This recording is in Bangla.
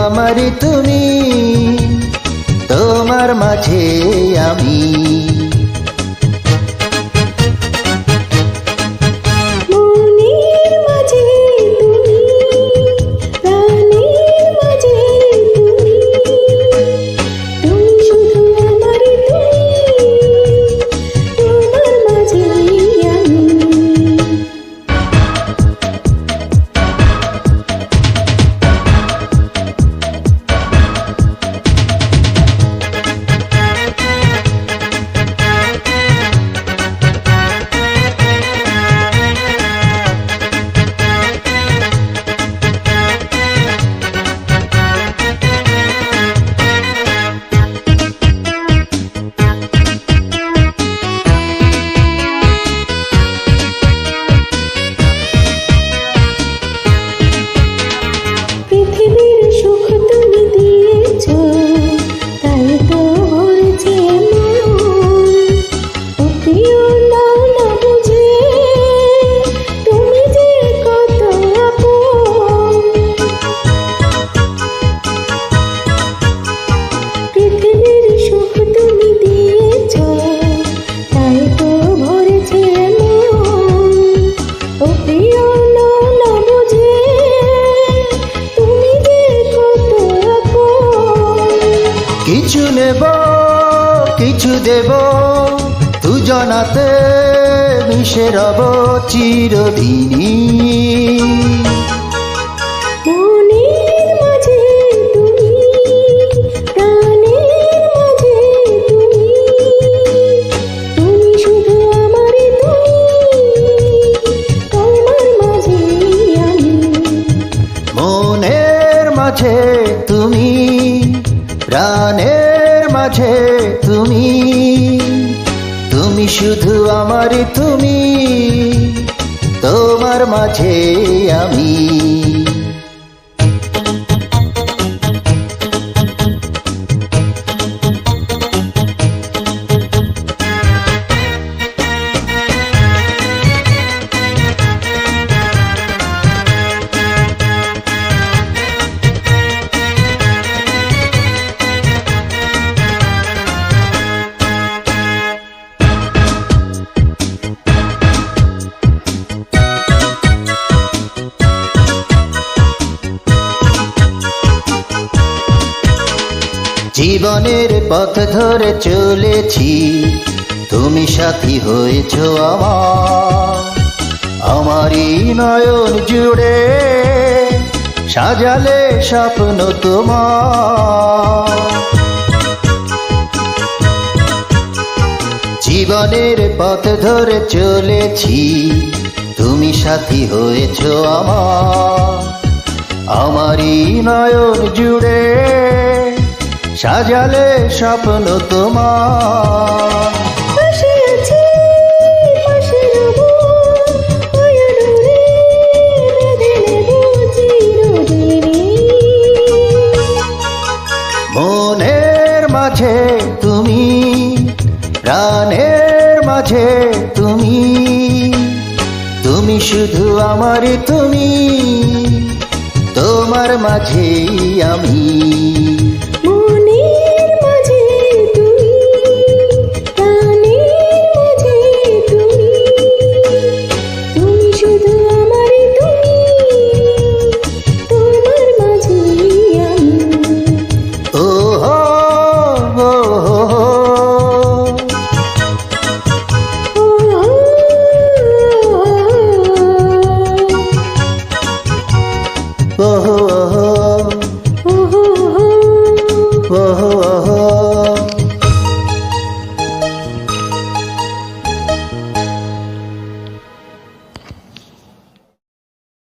আমারই তুমি, তোমার মাঝে আমি। কিছু নেব কিছু দেব দুজনাতে মিশে রব চিরদিনই। মনের মাঝে তুমি, প্রাণের মাঝে তুমি, তুমি শুধু আমারই তুমি, তোমার মাঝে আমি। মনের মাঝে তুমি, প্রাণের মাঝে তুমি, তুমি শুধু আমারই তুমি, তোমার মাঝে আমি। জীবনের পথ ধরে চলেছি, তুমি সাথী হয়েছো আমার। আমারই নয়ন জুড়ে সাজালে স্বপ্ন তোমার। জীবনের পথ ধরে চলেছি, তুমি সাথী হয়েছো আমার। আমারই নয়ন জুড়ে সাজালে স্বপ্ন তোমার। পাশে আছি, পাশে রব, অয়নরে বেঁধে নেব চিরদিনই। মনের মাঝে তুমি, প্রাণের মাঝে তুমি, তুমি শুধু আমারই তুমি, তোমার মাঝে আমি। Oh